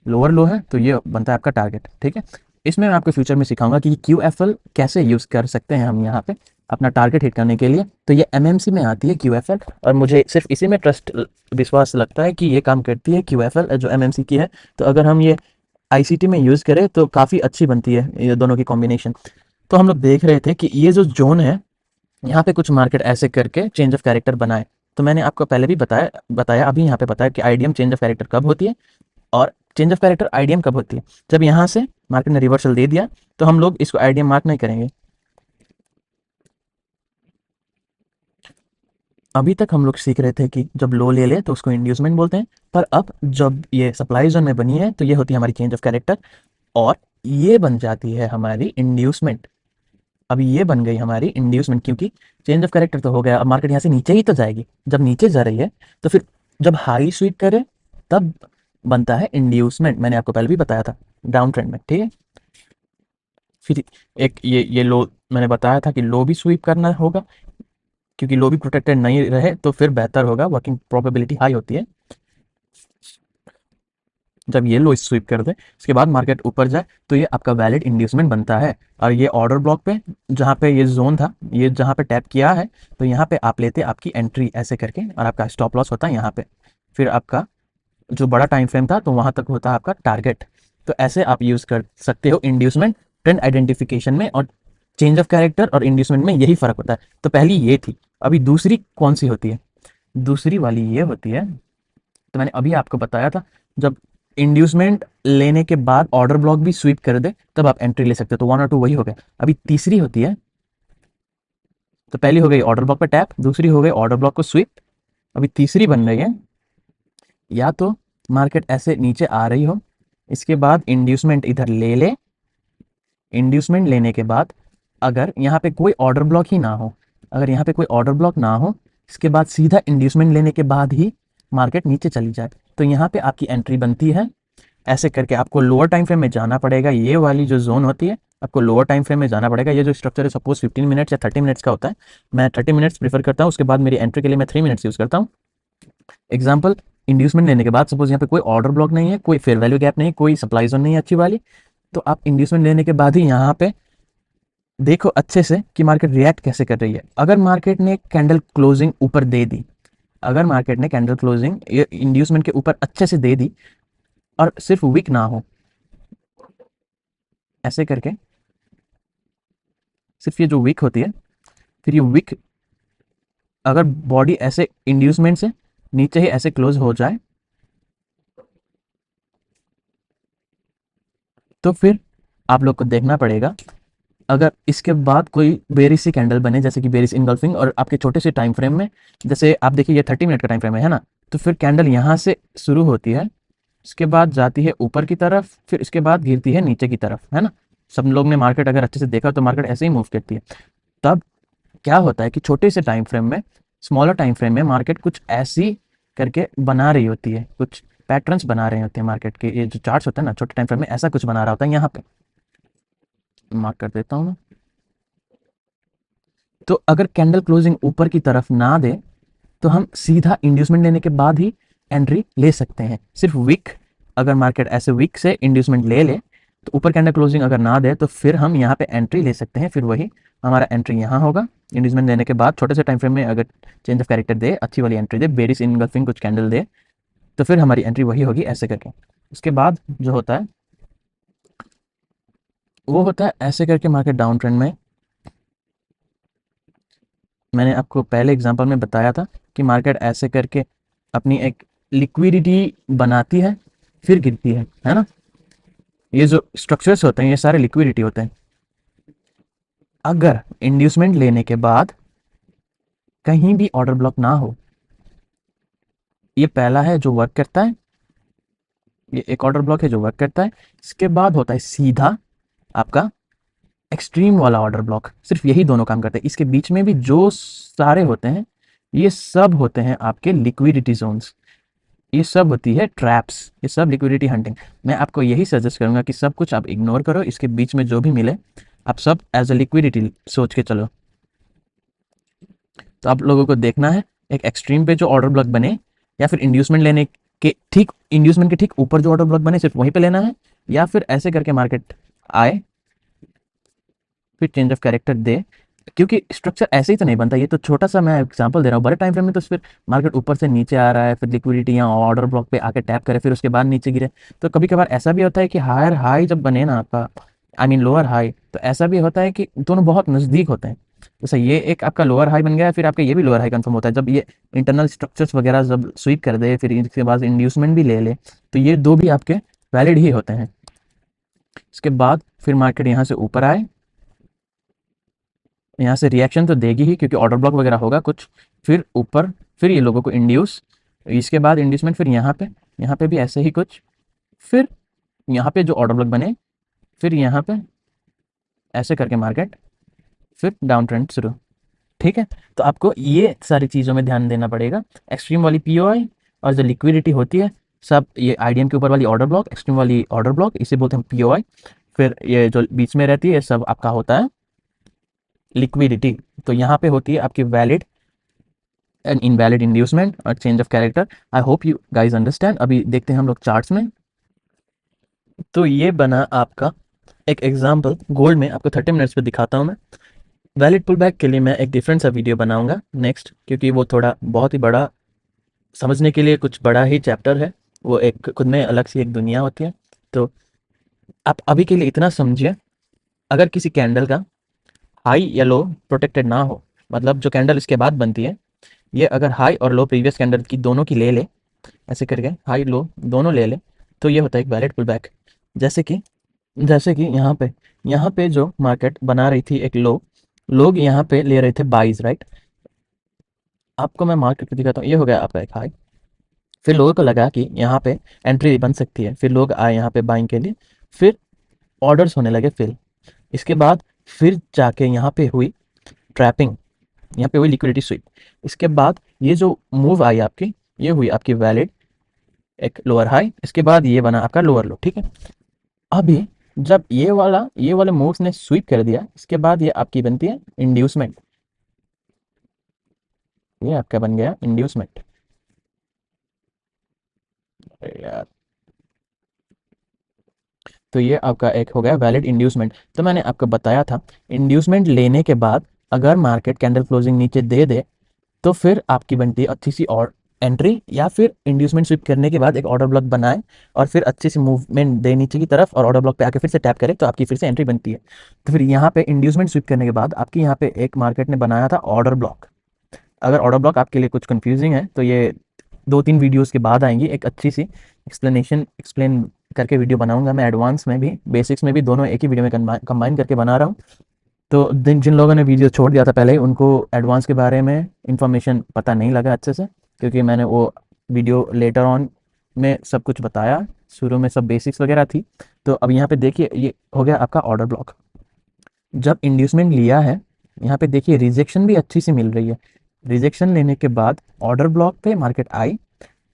लोअर लो है, तो ये बनता है आपका टारगेट। ठीक है, इसमें मैं आपको फ्यूचर में सिखाऊंगा कि क्यू एफ एल कैसे यूज़ कर सकते हैं हम यहाँ पे अपना टारगेट हिट करने के लिए। तो ये एम एम सी में आती है क्यू एफ एल, और मुझे सिर्फ इसी में ट्रस्ट विश्वास लगता है कि ये काम करती है क्यू एफ एल जो एम एम सी की है। तो अगर हम ये आई सी टी में यूज़ करें तो काफ़ी अच्छी बनती है ये दोनों की कॉम्बिनेशन। तो हम लोग देख रहे थे कि ये जो जोन है, यहाँ पे कुछ मार्केट ऐसे करके चेंज ऑफ कैरेक्टर बनाए। तो मैंने आपको पहले भी बताया बताया अभी यहाँ पे बताया कि आईडीएम चेंज ऑफ कैरेक्टर कब होती है और चेंज ऑफ कैरेक्टर आईडीएम कब होती है। जब यहाँ से मार्केट ने रिवर्सल दे दिया तो हम लोग इसको आईडीएम मार्क नहीं करेंगे। अभी तक हम लोग सीख रहे थे कि जब लो ले ले तो उसको इंड्यूसमेंट बोलते हैं, पर अब जब ये सप्लाई जोन में बनी है तो ये होती है हमारी चेंज ऑफ कैरेक्टर, और ये बन जाती है हमारी इंड्यूसमेंट। अभी ये बन गई हमारी इंड्यूसमेंट, क्योंकि चेंज ऑफ कैरेक्टर तो हो गया, अब मार्केट यहाँ से नीचे ही तो जाएगी। जब नीचे जा रही है तो फिर जब हाई स्वीप करे तब बनता है इंड्यूसमेंट। मैंने आपको पहले भी बताया था डाउन ट्रेंड में। ठीक है, फिर एक ये लो मैंने बताया था कि लो भी स्वीप करना होगा, क्योंकि लो भी प्रोटेक्टेड नहीं रहे तो फिर बेहतर होगा, वर्किंग प्रोबेबिलिटी हाई होती है। जब ये लो स्वीप कर दे इसके बाद मार्केट ऊपर जाए तो ये आपका वैलिड इंड्यूसमेंट बनता है। और ये ऑर्डर ब्लॉक पे जहाँ पे ये जोन था, ये जहाँ पे टैप किया है, तो यहाँ पे आप लेते आपकी एंट्री ऐसे करके, और आपका स्टॉप लॉस होता है यहाँ पे। फिर आपका जो बड़ा टाइम फ्रेम था तो वहाँ तक होता है आपका टारगेट। तो ऐसे आप यूज़ कर सकते हो इंड्यूसमेंट ट्रेंड आइडेंटिफिकेशन में, और चेंज ऑफ कैरेक्टर और इंड्यूसमेंट में यही फ़र्क होता है। तो पहली ये थी, अभी दूसरी कौन सी होती है, दूसरी वाली ये होती है। तो मैंने अभी आपको बताया था जब इंड्यूसमेंट लेने के बाद ऑर्डर ब्लॉक भी स्वीप कर दे तब आप एंट्री ले सकते हो। तो वन और टू वही हो गया। अभी तीसरी होती है, तो पहली हो गई ऑर्डर ब्लॉक पे टैप, दूसरी हो गई ऑर्डर ब्लॉक को स्वीप, अभी तीसरी बन रही है या तो मार्केट ऐसे नीचे आ रही हो, इसके बाद इंड्यूसमेंट इधर ले ले, इंड्यूसमेंट लेने के बाद अगर यहाँ पे कोई ऑर्डर ब्लॉक ही ना हो, अगर यहाँ पे कोई ऑर्डर ब्लॉक ना हो, इसके बाद सीधा इंड्यूसमेंट लेने के बाद ही मार्केट नीचे चली जाए, तो यहाँ पे आपकी एंट्री बनती है। ऐसे करके आपको लोअर टाइम फ्रेम में जाना पड़ेगा, ये वाली जो जोन होती है आपको लोअर टाइम फ्रेम में जाना पड़ेगा। ये जो स्ट्रक्चर है सपोज 15 मिनट्स या 30 मिनट्स का होता है, मैं 30 मिनट्स प्रीफर करता हूँ, उसके बाद मेरी एंट्री के लिए मैं 3 मिनट्स यूज़ करता हूँ। एग्जाम्पल, इंड्यूसमेंट लेने के बाद सपोज यहाँ पे कोई ऑर्डर ब्लॉक नहीं है, कोई फेयर वैल्यू गैप नहीं, कोई सप्लाई जोन नहीं है अच्छी वाली, तो आप इंड्यूसमेंट लेने के बाद ही यहाँ पे देखो अच्छे से कि मार्केट रिएक्ट कैसे कर रही है। अगर मार्केट ने कैंडल क्लोजिंग ऊपर दे दी, अगर मार्केट ने कैंडल क्लोजिंग इंड्यूसमेंट के ऊपर अच्छे से दे दी और सिर्फ वीक ना हो, ऐसे करके सिर्फ ये जो वीक होती है, फिर ये वीक अगर बॉडी ऐसे इंड्यूसमेंट से नीचे ही ऐसे क्लोज हो जाए तो फिर आप लोग को देखना पड़ेगा। अगर इसके बाद कोई बेरिश सी कैंडल बने, जैसे कि बेरिश इनगल्फिंग, और आपके छोटे से टाइम फ्रेम में, जैसे आप देखिए ये 30 मिनट का टाइम फ्रेम है ना, तो फिर कैंडल यहाँ से शुरू होती है, इसके बाद जाती है ऊपर की तरफ, फिर इसके बाद गिरती है नीचे की तरफ, है ना। सब लोग ने मार्केट अगर अच्छे से देखा तो मार्केट ऐसे ही मूव करती है। तब क्या होता है कि छोटे से टाइम फ्रेम में, स्मॉलर टाइम फ्रेम में मार्केट कुछ ऐसी करके बना रही होती है, कुछ पैटर्न्स बना रहे होते हैं मार्केट के। ये जो चार्ट्स होते हैं ना छोटे टाइम फ्रेम में, ऐसा कुछ बना रहा होता है। यहाँ पे मार्क कर देता हूँ मैं। तो अगर कैंडल क्लोजिंग ऊपर की तरफ ना दे तो हम सीधा इंड्यूसमेंट लेने के बाद ही एंट्री ले सकते हैं। सिर्फ वीक, अगर मार्केट ऐसे वीक से इंड्यूसमेंट ले ले तो ऊपर कैंडल क्लोजिंग अगर ना दे तो फिर हम यहाँ पे एंट्री ले सकते हैं। फिर वही हमारा एंट्री यहाँ होगा, इंड्यूसमेंट लेने के बाद छोटे से टाइम फ्रेम में अगर चेंज ऑफ कैरेक्टर दे, अच्छी वाली एंट्री दे, बेरिश इनगल्फिंग कुछ कैंडल दे, तो फिर हमारी एंट्री वही होगी ऐसे करके। उसके बाद जो होता है वो होता है ऐसे करके मार्केट डाउन ट्रेंड में। मैंने आपको पहले एग्जांपल में बताया था कि मार्केट ऐसे करके अपनी एक लिक्विडिटी बनाती है फिर गिरती है ना। ये जो स्ट्रक्चर्स होते हैं ये सारे लिक्विडिटी होते हैं। अगर इंड्यूसमेंट लेने के बाद कहीं भी ऑर्डर ब्लॉक ना हो, ये पहला है जो वर्क करता है, ये एक ऑर्डर ब्लॉक है जो वर्क करता है। इसके बाद होता है सीधा आपका एक्सट्रीम वाला ऑर्डर ब्लॉक, सिर्फ यही दोनों काम करते हैं। इसके बीच में भी जो सारे होते हैं ये सब होते हैं आपके लिक्विडिटी जोन्स। ये सब होती है ट्रैप्स, ये सब लिक्विडिटी हंटिंग। मैं आपको यही सजेस्ट करूंगा कि सब कुछ आप इग्नोर करो, इसके बीच में जो भी मिले आप सब एज अ लिक्विडिटी सोच के चलो। तो आप लोगों को देखना है एक एक्सट्रीम पे जो ऑर्डर ब्लॉक बने, या फिर इंड्यूसमेंट लेने के ठीक, इंड्यूसमेंट के ठीक ऊपर जो ऑर्डर ब्लॉक बने सिर्फ वहीं पे लेना है, या फिर ऐसे करके मार्केट आए फिर चेंज ऑफ कैरेक्टर दे। क्योंकि स्ट्रक्चर ऐसे ही तो नहीं बनता, ये तो छोटा सा मैं एग्जांपल दे रहा हूँ। बड़े टाइम फ्रेम में तो फिर मार्केट ऊपर से नीचे आ रहा है, फिर लिक्विडिटी या ऑर्डर ब्लॉक पे आके टैप करे, फिर उसके बाद नीचे गिरे। तो कभी कभार ऐसा भी होता है कि हायर हाई जब बने ना आपका, आई मीन लोअर हाई, तो ऐसा भी होता है कि दोनों बहुत नज़दीक होते हैं। जैसे ये एक आपका लोअर हाई बन गया, फिर आपका ये भी लोअर हाई कंफर्म होता है जब ये इंटरनल स्ट्रक्चर्स वगैरह जब स्वीप कर दे, फिर इसके बाद इंड्यूसमेंट भी ले ले, तो ये दो भी आपके वैलिड ही होते हैं। इसके बाद फिर मार्केट यहाँ से ऊपर आए, यहाँ से रिएक्शन तो देगी ही क्योंकि ऑर्डर ब्लॉक वगैरह होगा कुछ, फिर ऊपर, फिर ये लोगों को इंड्यूस, इसके बाद इंड्यूसमेंट, फिर यहाँ पे भी ऐसे ही कुछ, फिर यहाँ पे जो ऑर्डर ब्लॉक बने, फिर यहाँ पे ऐसे करके मार्केट फिर डाउन ट्रेंड शुरू। ठीक है, तो आपको ये सारी चीज़ों में ध्यान देना पड़ेगा। एक्सट्रीम वाली पीओआई और जो लिक्विडिटी होती है सब, ये आईडीएम के ऊपर वाली ऑर्डर ब्लॉक, एक्सट्रीम वाली ऑर्डर ब्लॉक, इसे बोलते हैं पीओआई। फिर ये जो बीच में रहती है सब आपका होता है लिक्विडिटी। तो यहाँ पे होती है आपकी वैलिड एंड इनवैलिड इंड्यूसमेंट और change of character. I hope you guys understand. अभी देखते हैं हम लोग चार्ट्स में। तो ये बना आपका एक एग्जांपल, गोल्ड में आपको 30 मिनट्स पे दिखाता हूँ मैं। वैलिड पुल बैक के लिए मैं एक डिफरेंट सा वीडियो बनाऊंगा नेक्स्ट, क्योंकि वो थोड़ा बहुत ही बड़ा, समझने के लिए कुछ बड़ा ही चैप्टर है, वो एक खुद में अलग सी एक दुनिया होती है। तो आप अभी के लिए इतना समझिए, अगर किसी कैंडल का हाई या लो प्रोटेक्टेड ना हो, मतलब जो कैंडल इसके बाद बनती है, ये अगर हाई और लो प्रीवियस कैंडल की दोनों की ले ले, ऐसे करके हाई लो दोनों ले ले, तो ये होता है एक वैलिड पुल बैक। जैसे कि यहाँ पे जो मार्केट बना रही थी एक लो, लोग यहाँ पे ले रहे थे बाइज, राइट। आपको मैं मार्केट को दिखाता हूँ, ये हो गया आपका एक हाई, फिर लोगों को लगा कि यहाँ पे एंट्री बन सकती है, फिर लोग आए यहाँ पे बाइंग के लिए, फिर ऑर्डर्स होने लगे फिल। इसके बाद फिर जाके यहाँ पे हुई ट्रैपिंग, यहाँ पे हुई लिक्विडिटी स्वीप। इसके बाद ये जो मूव आई आपकी, ये हुई आपकी वैलिड एक लोअर हाई, इसके बाद ये बना आपका लोअर लो। ठीक है, अभी जब ये वाले मूव्स ने स्वीप कर दिया, इसके बाद ये आपकी बनती है इंड्यूसमेंट, ये आपका बन गया इंड्यूसमेंट। यार, तो ये आपका एक हो गया वैलिड इंड्यूसमेंट। तो मैंने आपको बताया था, इंड्यूसमेंट लेने के बाद अगर मार्केट कैंडल क्लोजिंग नीचे दे दे, तो फिर आपकी बनती है अच्छी सी और एंट्री, या फिर इंड्यूसमेंट स्विप करने के बाद एक ऑर्डर ब्लॉक बनाए और फिर अच्छी सी मूवमेंट दे नीचे की तरफ और ऑर्डर ब्लॉक पे आके फिर से टैप करे, तो आपकी फिर से एंट्री बनती है। तो फिर यहाँ पे इंड्यूसमेंट स्विप करने के बाद आपकी यहाँ पे एक मार्केट ने बनाया था ऑर्डर ब्लॉक। अगर ऑर्डर ब्लॉक आपके लिए कुछ कंफ्यूजिंग है तो ये 2-3 वीडियोस के बाद आएंगी, एक अच्छी सी एक्सप्लेन करके वीडियो बनाऊंगा मैं, एडवांस में भी बेसिक्स में भी, दोनों एक ही वीडियो में कंबाइन करके बना रहा हूँ। तो जिन जिन लोगों ने वीडियो छोड़ दिया था पहले ही, उनको एडवांस के बारे में इंफॉर्मेशन पता नहीं लगा अच्छे से, क्योंकि मैंने वो वीडियो लेटर ऑन में सब कुछ बताया, शुरू में सब बेसिक्स वगैरह थी। तो अब यहाँ पे देखिए, ये हो गया आपका ऑर्डर ब्लॉक। जब इंड्यूसमेंट लिया है, यहाँ पे देखिए रिजेक्शन भी अच्छी सी मिल रही है। रिजेक्शन लेने के बाद ऑर्डर ब्लॉक पे मार्केट आई,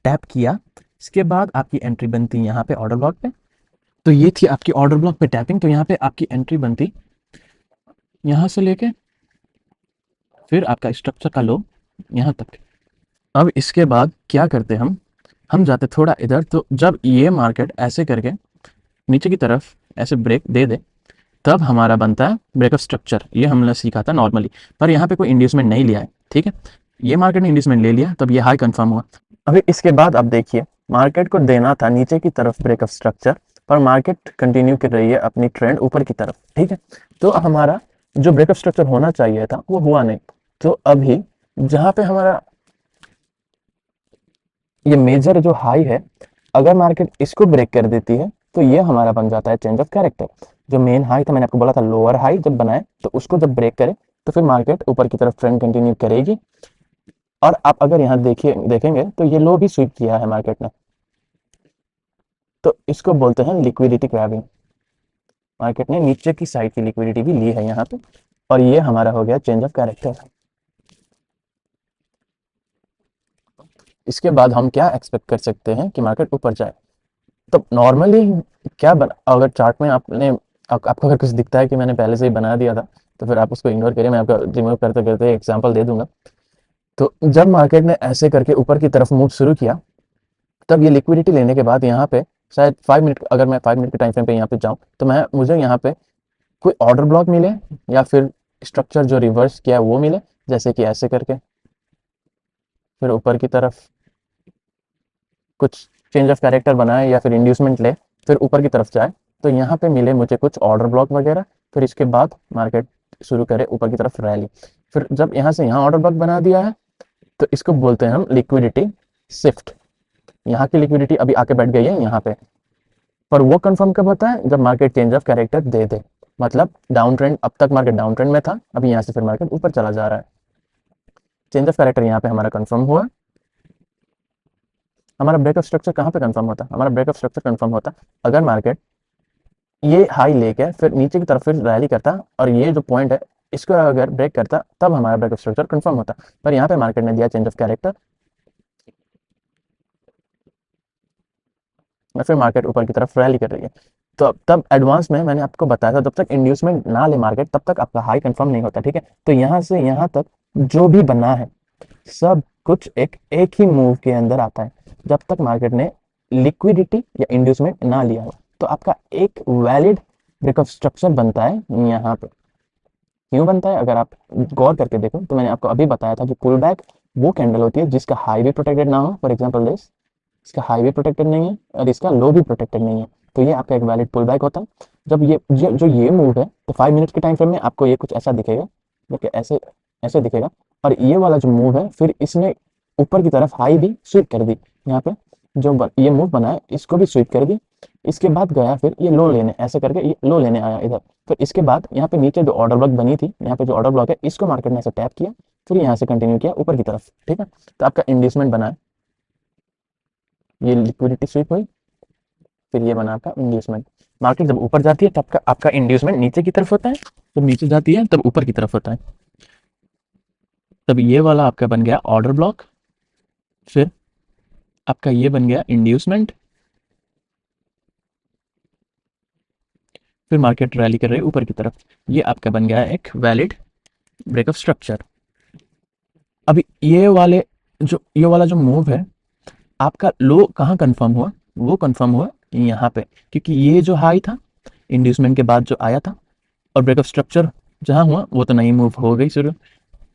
टैप किया, इसके बाद आपकी एंट्री बनती है यहाँ पे ऑर्डर ब्लॉक पे। तो ये थी आपकी ऑर्डर ब्लॉक पे टैपिंग, तो यहाँ पे आपकी एंट्री बनती यहाँ से लेके फिर आपका स्ट्रक्चर का लो यहाँ तक। अब इसके बाद क्या करते हम जाते थोड़ा इधर। तो जब ये मार्केट ऐसे करके नीचे की तरफ ऐसे ब्रेक दे दे, तब हमारा बनता है ब्रेकअप स्ट्रक्चर। ये हमने सीखा था नॉर्मली, पर यहाँ पे कोई इंड्यूसमेंट नहीं लिया है। ठीक है, ये मार्केट ने इंड्यूसमेंट ले लिया, तब ये हाई कंफर्म हुआ। अभी इसके बाद अब देखिए, मार्केट को देना था नीचे की तरफ ब्रेकअप स्ट्रक्चर, पर मार्केट कंटिन्यू कर रही है अपनी ट्रेंड ऊपर की तरफ। ठीक है, तो हमारा जो ब्रेकअप स्ट्रक्चर होना चाहिए था वो हुआ नहीं। तो अभी जहाँ पे हमारा ये मेजर जो हाई है, अगर मार्केट इसको ब्रेक कर देती है, तो ये हमारा बन जाता है चेंज ऑफ कैरेक्टर। जो मेन हाई था, मैंने आपको बोला था लोअर हाई जब बनाए, तो उसको जब ब्रेक करे तो फिर मार्केट ऊपर की तरफ ट्रेंड कंटिन्यू करेगी। और आप अगर यहाँ देखेंगे तो ये लो भी स्वीप किया है मार्केट ने, तो इसको बोलते हैं लिक्विडिटी ग्रैबिंग। मार्केट ने नीचे की साइड की लिक्विडिटी भी ली है यहाँ पे, और ये हमारा हो गया चेंज ऑफ कैरेक्टर। इसके बाद हम क्या एक्सपेक्ट कर सकते हैं कि मार्केट ऊपर जाए। तो नॉर्मली अगर चार्ट में आपको अगर कुछ दिखता है कि मैंने पहले से ही बना दिया था, तो फिर आप उसको इग्नोर करिए, मैं आपको रिमूव करते करते एग्जांपल दे दूंगा। तो जब मार्केट ने ऐसे करके ऊपर की तरफ मूव शुरू किया, तब ये लिक्विडिटी लेने के बाद यहाँ पे शायद 5 मिनट, अगर मैं 5 मिनट के टाइम फ्रेम पे यहाँ पे जाऊँ, तो मुझे यहाँ पे कोई ऑर्डर ब्लॉक मिले या फिर स्ट्रक्चर जो रिवर्स किया है वो मिले, जैसे कि ऐसे करके फिर ऊपर की तरफ कुछ चेंज ऑफ कैरेक्टर बनाए या फिर इंड्यूसमेंट ले, फिर ऊपर की तरफ जाए, तो यहाँ पे मिले मुझे कुछ ऑर्डर ब्लॉक वगैरह, फिर इसके बाद मार्केट शुरू करे ऊपर की तरफ रैली। फिर जब यहाँ से यहाँ ऑर्डर ब्लॉक बना दिया है, तो इसको बोलते हैं हम लिक्विडिटी शिफ्ट। यहाँ की लिक्विडिटी अभी आके बैठ गई है यहाँ पे, पर वो कंफर्म कब होता है, जब मार्केट चेंज ऑफ कैरेक्टर दे दे। मतलब डाउन ट्रेंड, अब तक मार्केट डाउन ट्रेंड में था, अभी यहाँ से फिर मार्केट ऊपर चला जा रहा है, चेंज ऑफ कैरेक्टर यहाँ पे हमारा कंफर्म हुआ। हमारा ब्रेकअप स्ट्रक्चर कहाँ पे कंफर्म होता है, हमारा ब्रेकअप स्ट्रक्चर कंफर्म होता अगर मार्केट ये हाई लेके फिर नीचे की तरफ फिर रैली करता और ये जो पॉइंट है इसको अगर ब्रेक करता, तब हमारा ब्रेकअप स्ट्रक्चर कंफर्म होता। पर यहाँ पे मार्केट ने दिया चेंज ऑफ कैरेक्टर, और फिर मार्केट ऊपर की तरफ रैली कर रही है। तो तब एडवांस में मैंने आपको बताया था, जब तक इंड्यूसमेंट ना ले मार्केट, तब तक आपका हाई कंफर्म नहीं होता, ठीक है। तो यहाँ से यहाँ तक जो भी बना है सब कुछ एक एक ही मूव के अंदर आता है, जब तक मार्केट ने लिक्विडिटी या इंड्यूसमेंट ना लिया हो। तो आपका एक वैलिड ब्रेकअप स्ट्रक्चर बनता है यहाँ पे। क्यों बनता है, अगर आप गौर करके देखो, तो मैंने आपको अभी बताया था कि पुल बैक वो कैंडल होती है जिसका हाई भी प्रोटेक्टेड ना हो, फॉर एग्जाम्पल दिस, इसका हाई भी प्रोटेक्टेड नहीं है और इसका लो भी प्रोटेक्टेड नहीं है, तो ये आपका एक वैलिड पुल बैक होता है। जब जो ये मूव है, तो 5 मिनट के टाइम फ्रेम में आपको ये कुछ ऐसा दिखेगा, देखिए ऐसे ऐसे दिखेगा। और ये वाला जो मूव है, फिर इसने ऊपर की तरफ हाई भी स्वीप कर दी, यहाँ पे ये मूव बना है इसको भी स्वीप कर दी। इसके बाद गया फिर ये लो लेने, ऐसे करके ये लो लेने आया इधर। फिर इसके बाद यहाँ पे नीचे जो ऑर्डर ब्लॉक बनी थी, यहाँ पे जो ऑर्डर ब्लॉक है, इसको मार्केट ने ऐसे टैप किया, फिर यहाँ से कंटिन्यू किया ऊपर की तरफ, ठीक है। तो आपका इंड्यूसमेंट बना है, ये लिक्विडिटी स्वीप हुई, फिर ये बना आपका इंड्यूसमेंट। मार्केट जब ऊपर जाती है तब का आपका इंड्यूसमेंट नीचे की तरफ होता है, जब नीचे जाती है तब ऊपर की तरफ होता है। तब ये वाला आपका बन गया ऑर्डर ब्लॉक, फिर आपका ये बन गया इंड्यूसमेंट, फिर मार्केट रैली कर रही है ऊपर की तरफ। ये आपका बन गया एक वैलिड ब्रेकअप स्ट्रक्चर। अभी ये वाला जो मूव है, आपका लो कहाँ कंफर्म हुआ, वो कंफर्म हुआ यहाँ पे, क्योंकि ये जो हाई था इंड्यूसमेंट के बाद जो आया था, और ब्रेकअप स्ट्रक्चर जहाँ हुआ वो तो नई मूव हो गई शुरू।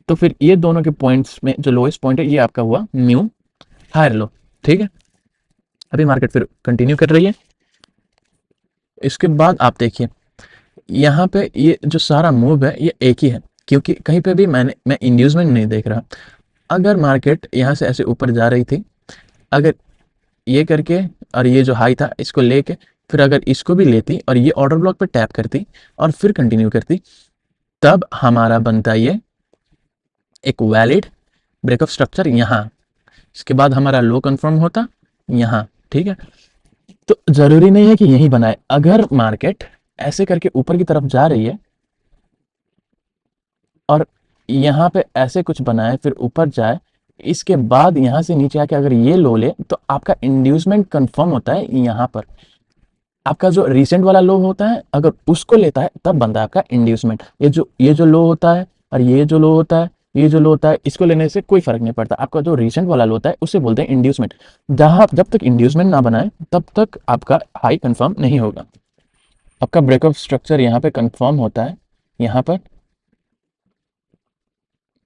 तो फिर ये दोनों के पॉइंट्स में जो लोएस्ट पॉइंट है, ये आपका हुआ म्यू हायर लो, ठीक है। अभी मार्केट फिर कंटिन्यू कर रही है। इसके बाद आप देखिए यहाँ पे ये जो सारा मूव है ये एक ही है, क्योंकि कहीं पे भी मैं इंड्यूसमेंट नहीं देख रहा। अगर मार्केट यहाँ से ऐसे ऊपर जा रही थी, अगर ये करके और ये जो हाई था इसको लेके, फिर अगर इसको भी लेती और ये ऑर्डर ब्लॉक पे टैप करती और फिर कंटिन्यू करती, तब हमारा बनता ये एक वैलिड ब्रेकअप स्ट्रक्चर यहाँ। इसके बाद हमारा लो कंफर्म होता यहाँ, ठीक है। तो जरूरी नहीं है कि यही बनाए, अगर मार्केट ऐसे करके ऊपर की तरफ जा रही है और यहाँ पे ऐसे कुछ बनाए फिर ऊपर जाए, इसके बाद यहाँ से नीचे आके अगर ये लो ले, तो आपका इंड्यूसमेंट कंफर्म होता है यहाँ पर। आपका जो रिसेंट वाला लो होता है, अगर उसको लेता है तब बनता है आपका इंड्यूसमेंट। ये जो लो होता है और ये जो लो होता है, ये जो लो होता है, इसको लेने से कोई फर्क नहीं पड़ता। आपका जो रिसेंट वाला लो होता है उसे बोलते हैं इंड्यूसमेंट। जब तक इंड्यूसमेंट ना बनाए तब तक आपका हाई कंफर्म नहीं होगा। आपका ब्रेकअप स्ट्रक्चर यहाँ पे कंफर्म होता है यहाँ पर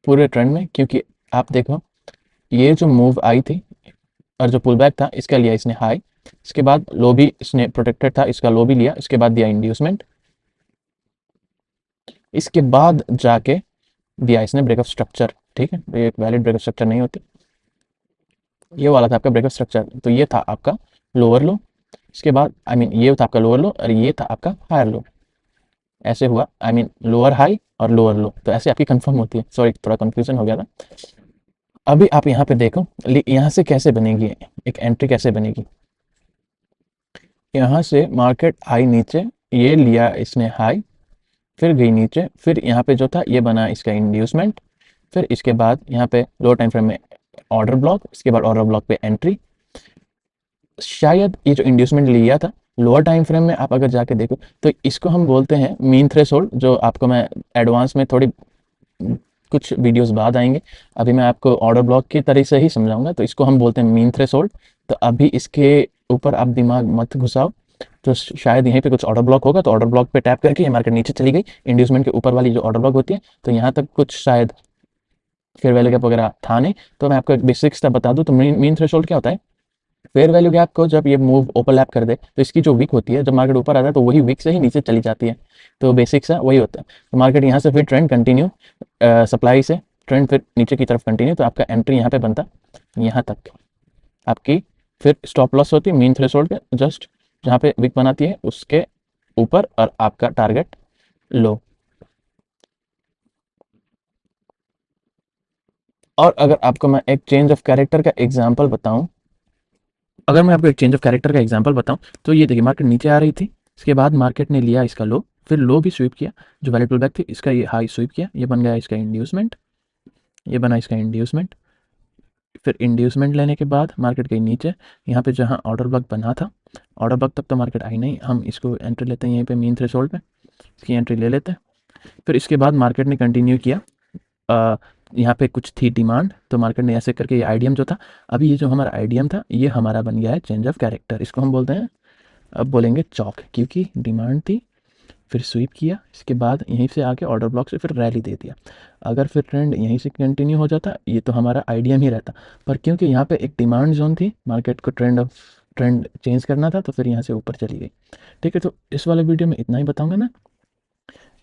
पूरे ट्रेंड में, क्योंकि आप देखो ये जो मूव आई थी और जो पुल बैक था, इसका लिया इसने हाई, इसके बाद लो भी इसने प्रोटेक्टेड था, इसका लो भी लिया, इसके बाद दिया इंड्यूसमेंट, इसके बाद जाके दिया इसने ब्रेकअप स्ट्रक्चर, ठीक है। ये एक वैलिड ब्रेकअप स्ट्रक्चर नहीं होती। ये वाला था आपका ब्रेकअप स्ट्रक्चर, तो ये था आपका लोअर लो, इसके बाद ये था आपका लोअर लो और ये था आपका हायर लो। ऐसे हुआ, लोअर हाई और लोअर लो, तो ऐसे आपकी कंफर्म होती है। सॉरी थोड़ा कंफ्यूजन हो गया था। अभी आप यहाँ पे देखो यहाँ से कैसे बनेगी एक एंट्री, कैसे बनेगी। यहाँ से मार्केट आई नीचे, ये लिया इसने हाई, फिर गई नीचे, फिर यहाँ पे जो था ये बना इसका इंड्यूसमेंट, फिर इसके बाद यहाँ पे लो टाइम फ्रेम में ऑर्डर ब्लॉक, इसके बाद ऑर्डर ब्लॉक पे एंट्री। शायद ये जो इंड्यूसमेंट लिया था लोअर टाइम फ्रेम में, आप अगर जाके देखो तो इसको हम बोलते हैं मीन थ्रेशोल्ड, जो आपको मैं एडवांस में थोड़ी कुछ वीडियोस बाद आएंगे। अभी मैं आपको ऑर्डर ब्लॉक की तरह से ही समझाऊंगा। तो इसको हम बोलते हैं मीन थ्रेशोल्ड। तो अभी इसके ऊपर आप दिमाग मत घुसाओ। तो शायद यहीं पे कुछ ऑर्डर ब्लॉक होगा, तो ऑर्डर ब्लॉक पे टैप करके ये मार्केट नीचे चली गई। इंड्यूसमेंट के ऊपर वाली जो ऑर्डर ब्लॉक होती है, तो यहाँ तक कुछ शायद फेयर वैल्यू गैप वगैरह था नहीं। तो मैं आपको एक बेसिक स्टेप बता दूं, तो मीन थ्रेशोल्ड क्या होता है। फेयर वैल्यू गैप को जब ये मूव ओवरलैप कर दे, तो इसकी जो वीक होती है, जब मार्केट ऊपर आता है तो वही वीक से ही नीचे चली जाती है। तो बेसिक सा वही होता है। तो मार्केट यहाँ से फिर ट्रेंड कंटिन्यू, सप्लाई से ट्रेंड फिर नीचे की तरफ कंटिन्यू, तो आपका एंट्री यहाँ पे बनता यहाँ तक आपकी। फिर स्टॉप लॉस होती है मीन थ्रेशोल्ड के जस्ट जहाँ पे विक बनाती है उसके ऊपर, और आपका टारगेट लो। और अगर आपको मैं एक चेंज ऑफ कैरेक्टर का एग्जांपल बताऊं, अगर मैं आपको एक चेंज ऑफ कैरेक्टर का एग्जांपल बताऊं, तो ये देखिए मार्केट नीचे आ रही थी, इसके बाद मार्केट ने लिया इसका लो, फिर लो भी स्वीप किया, जो वैलिड पुल बैक थी इसका ये हाई स्वीप किया, ये बन गया इसका इंड्यूसमेंट, ये बना इसका इंड्यूसमेंट। फिर इंड्यूसमेंट लेने के बाद मार्केट गई नीचे, यहाँ पे जहाँ ऑर्डर ब्लॉक बना था, ऑर्डर ब्लॉक तक तो मार्केट आई नहीं, हम इसको एंट्री लेते हैं यहीं पे मीन थ्रेशोल्ड पे, इसकी एंट्री ले लेते हैं। फिर इसके बाद मार्केट ने कंटिन्यू किया, अ, यहाँ पे कुछ थी डिमांड, तो मार्केट ने ऐसे करके ये आईडीएम जो था, अभी ये जो हमारा आईडीएम था ये हमारा बन गया है चेंज ऑफ कैरेक्टर, इसको हम बोलते हैं, अब बोलेंगे चौक, क्योंकि डिमांड थी, फिर स्वीप किया, इसके बाद यहीं से आके ऑर्डर ब्लॉक से फिर रैली दे दिया। अगर फिर ट्रेंड यहीं से कंटिन्यू हो जाता ये तो हमारा आईडीएम ही रहता, पर क्योंकि यहाँ पे एक डिमांड जोन थी, मार्केट को ट्रेंड चेंज करना था, तो फिर यहाँ से ऊपर चली गई। ठीक है, तो इस वाले वीडियो में इतना ही बताऊंगा मैं।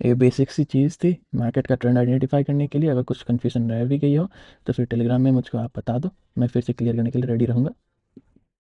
ये बेसिक सी चीज़ थी मार्केट का ट्रेंड आइडेंटिफाई करने के लिए। अगर कुछ कन्फ्यूजन रह भी गई हो तो फिर टेलीग्राम में मुझको आप बता दो, मैं फिर से क्लियर करने के लिए रेडी रहूँगा।